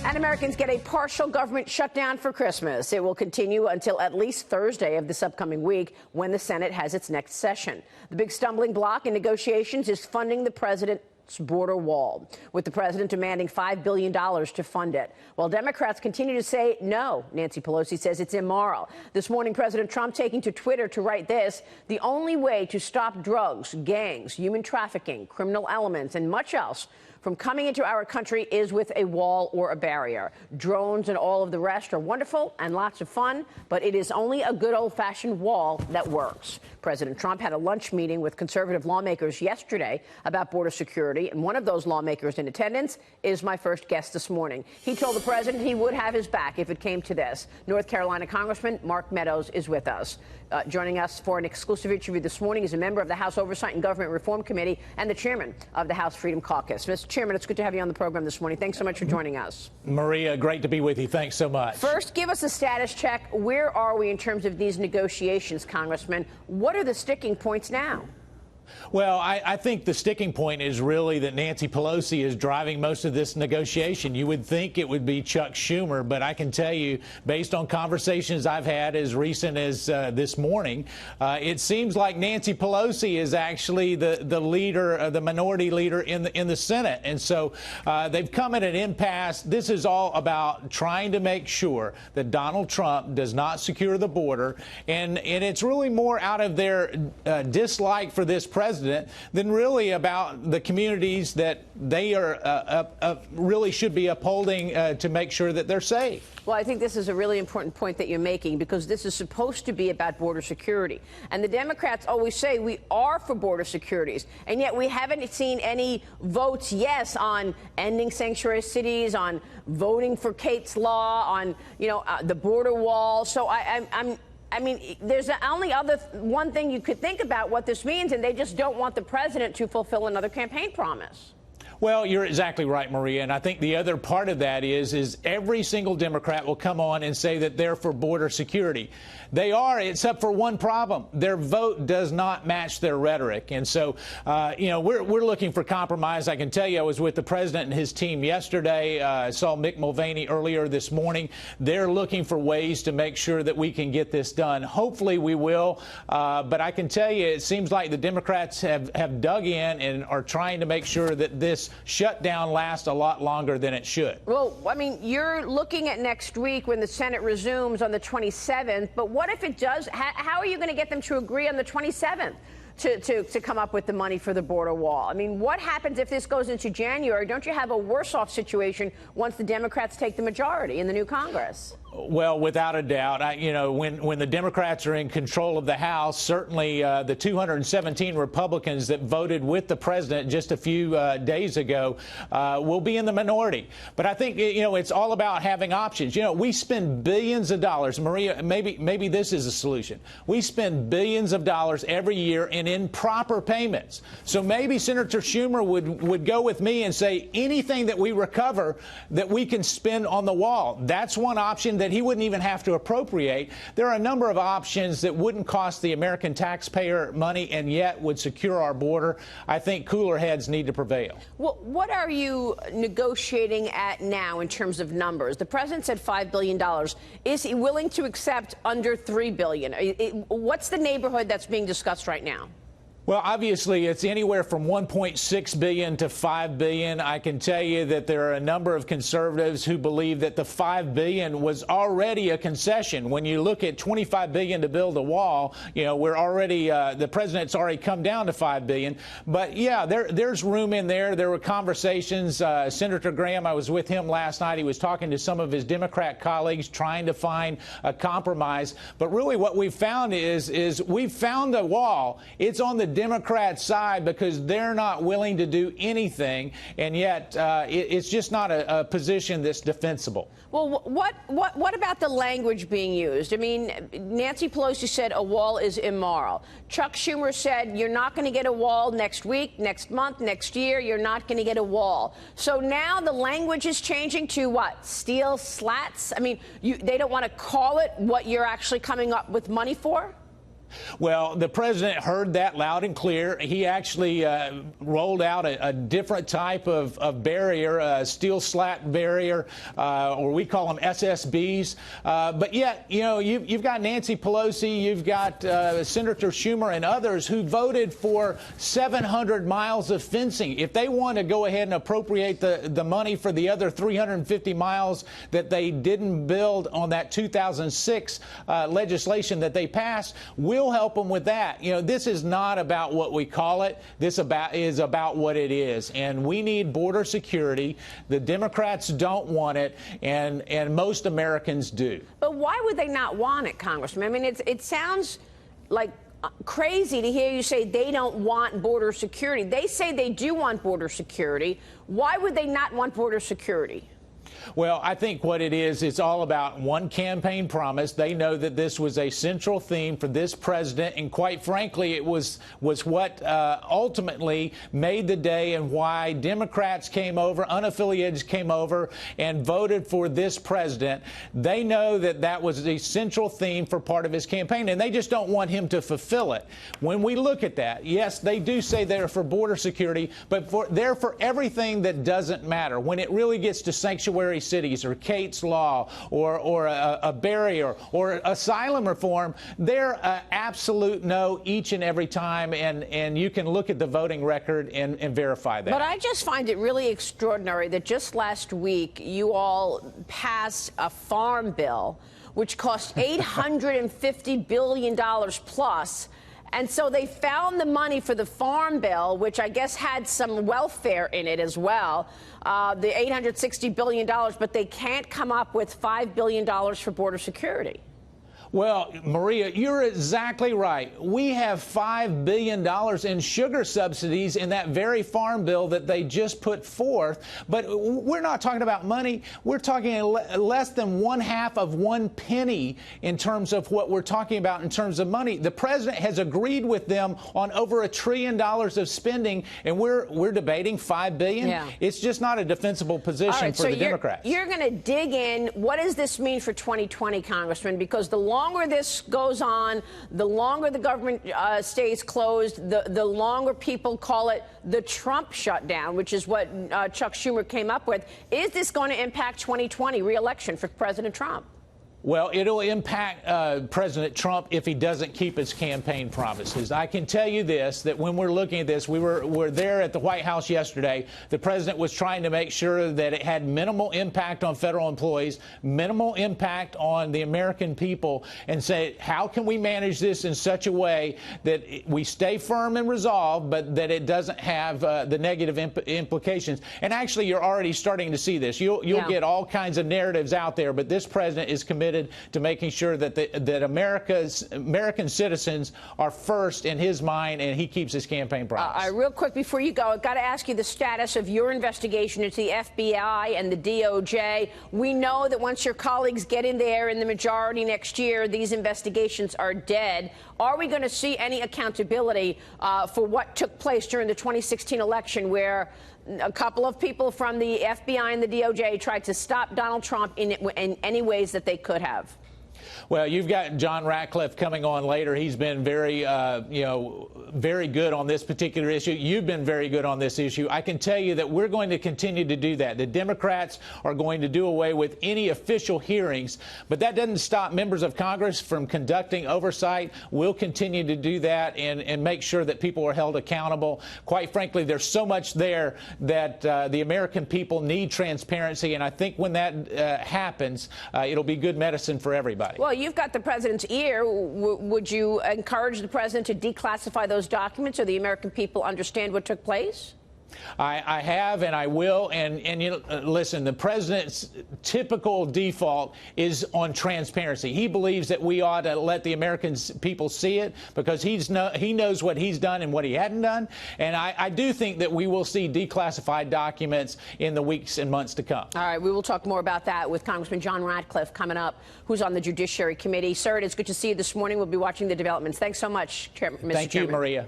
And Americans get a partial government shutdown for Christmas. It will continue until at least Thursday of this upcoming week when the Senate has its next session. The big stumbling block in negotiations is funding the president's border wall, with the president demanding $5 billion to fund it. While Democrats continue to say no, Nancy Pelosi says it's immoral. This morning, President Trump taking to Twitter to write this: the only way to stop drugs, gangs, human trafficking, criminal elements, and much else from coming into our country is with a wall or a barrier. Drones and all of the rest are wonderful and lots of fun, but it is only a good old-fashioned wall that works. President Trump had a lunch meeting with conservative lawmakers yesterday about border security, and one of those lawmakers in attendance is my first guest this morning. He told the president he would have his back if it came to this. North Carolina Congressman Mark Meadows is with us. Joining us for an exclusive interview this morning is a member of the House Oversight and Government Reform Committee and the chairman of the House Freedom Caucus. Mr. Chairman, it's good to have you on the program this morning. Thanks so much for joining us. Maria, great to be with you. Thanks so much. First, give us a status check. Where are we in terms of these negotiations, Congressman? What are the sticking points now? Well, I think the sticking point is really that Nancy Pelosi is driving most of this negotiation. You would think it would be Chuck Schumer, but I can tell you, based on conversations I've had as recent as this morning, it seems like Nancy Pelosi is actually the leader, the minority leader in the Senate. And so they've come at an impasse. This is all about trying to make sure that Donald Trump does not secure the border. And it's really more out of their dislike for this president than really about the communities that they are really should be upholding to make sure that they're safe. Well, I think this is a really important point that you're making, because this is supposed to be about border security. And the Democrats always say we are for border securities, and yet we haven't seen any votes, yes, on ending sanctuary cities, on voting for Kate's Law, on, the border wall. So I mean, there's the only other one thing you could think about what this means, and they just don't want the president to fulfill another campaign promise. Well, you're exactly right, Maria. And I think the other part of that is every single Democrat will come on and say that they're for border security. They are, except for one problem. Their vote does not match their rhetoric. And so, we're looking for compromise. I can tell you I was with the president and his team yesterday. I saw Mick Mulvaney earlier this morning. They're looking for ways to make sure that we can get this done. Hopefully we will. But I can tell you it seems like the Democrats have dug in and are trying to make sure that this shutdown lasts a lot longer than it should. Well, I mean, you're looking at next week when the Senate resumes on the 27th. But what if it does? How are you going to get them to agree on the 27th to come up with the money for the border wall? I mean, what happens if this goes into January? Don't you have a worse off situation once the Democrats take the majority in the new Congress? Well, without a doubt, when the Democrats are in control of the House, certainly the 217 Republicans that voted with the president just a few days ago will be in the minority. But I think, it's all about having options. We spend billions of dollars. Maria, maybe this is a solution. We spend billions of dollars every year in improper payments. So maybe Senator Schumer would go with me and say anything that we recover that we can spend on the wall. That's one option that he wouldn't even have to appropriate. There are a number of options that wouldn't cost the American taxpayer money and yet would secure our border. I think cooler heads need to prevail. Well, what are you negotiating at now in terms of numbers? The president said $5 billion. Is he willing to accept under $3 billion? What's the neighborhood that's being discussed right now? Well, obviously, it's anywhere from $1.6 billion to $5 billion. I can tell you that there are a number of conservatives who believe that the $5 billion was already a concession. When you look at $25 billion to build a wall, we're already the president's already come down to $5 billion. But yeah, there's room in there. There were conversations. Senator Graham, I was with him last night. He was talking to some of his Democrat colleagues, trying to find a compromise. But really, what we've found is we've found a wall. It's on the Democrat side because they're not willing to do anything, and yet it's just not a position that's defensible. Well, what about the language being used? I mean, Nancy Pelosi said a wall is immoral. Chuck Schumer said you're not going to get a wall next week, next month, next year. You're not going to get a wall. So now the language is changing to what? Steel slats? I mean, they don't want to call it what you're actually coming up with money for? Well, the president heard that loud and clear. He actually rolled out a different type of barrier, a steel slat barrier, or we call them SSBs. But yet, you know, you've got Nancy Pelosi, you've got Senator Schumer and others who voted for 700 miles of fencing. If they want to go ahead and appropriate the money for the other 350 miles that they didn't build on that 2006 legislation that they passed, we'll help them with that. You know, this is not about what we call it. This is about what it is. And we need border security. The Democrats don't want it, and most Americans do. But why would they not want it, Congressman? I mean, it sounds like crazy to hear you say they don't want border security. They say they do want border security. Why would they not want border security? Well, I think what it is, it's all about one campaign promise. They know that this was a central theme for this president, and quite frankly, it was what ultimately made the day and why Democrats came over, unaffiliated came over, and voted for this president. They know that that was the central theme for part of his campaign, and they just don't want him to fulfill it. When we look at that, yes, they do say they're for border security, but they're for everything that doesn't matter. When it really gets to sanctuary cities or Kate's Law or a barrier or asylum reform, they're absolute no each and every time, and you can look at the voting record and verify that. But I just find it really extraordinary that just last week you all passed a farm bill which cost $850 billion plus. And so they found the money for the farm bill, which I guess had some welfare in it as well, the $860 billion, but they can't come up with $5 billion for border security. Well, Maria, you're exactly right. We have $5 billion in sugar subsidies in that very farm bill that they just put forth. But we're not talking about money. We're talking less than 1/2 of 1 penny in terms of what we're talking about in terms of money. The president has agreed with them on over $1 trillion of spending, and we're debating $5 billion. Yeah. It's just not a defensible position for the Democrats. You're going to dig in. What does this mean for 2020, Congressman? Because the longer this goes on, the longer the government stays closed, the longer people call it the Trump shutdown, which is what Chuck Schumer came up with. Is this going to impact 2020 re-election for President Trump? Well, it'll impact President Trump if he doesn't keep his campaign promises. I can tell you this, that when we're looking at this, we were there at the White House yesterday. The president was trying to make sure that it had minimal impact on federal employees, minimal impact on the American people, and say, how can we manage this in such a way that we stay firm and resolved, but that it doesn't have the negative implications. And actually, you're already starting to see this. You'll get all kinds of narratives out there, but this president is committed to making sure that American citizens are first in his mind, and he keeps his campaign promise. Real quick before you go, I've got to ask you the status of your investigation into the FBI and the DOJ. We know that once your colleagues get in there in the majority next year, these investigations are dead. Are we going to see any accountability for what took place during the 2016 election, where a couple of people from the FBI and the DOJ tried to stop Donald Trump in any ways that they could have? Well, you've got John Ratcliffe coming on later. He's been very, very good on this particular issue. You've been very good on this issue. I can tell you that we're going to continue to do that. The Democrats are going to do away with any official hearings, but that doesn't stop members of Congress from conducting oversight. We'll continue to do that and make sure that people are held accountable. Quite frankly, there's so much there that the American people need transparency, and I think when that happens, it'll be good medicine for everybody. Well, you've got the president's ear. Would you encourage the president to declassify those documents so the American people understand what took place? I have, and I will. And you know, listen, the president's typical default is on transparency. He believes that we ought to let the American people see it because he knows what he's done and what he hadn't done. And I do think that we will see declassified documents in the weeks and months to come. All right, we will talk more about that with Congressman John Ratcliffe coming up, who's on the Judiciary Committee. Sir, it's good to see you this morning. We'll be watching the developments. Thanks so much, Mr. Chairman. Thank you, Maria.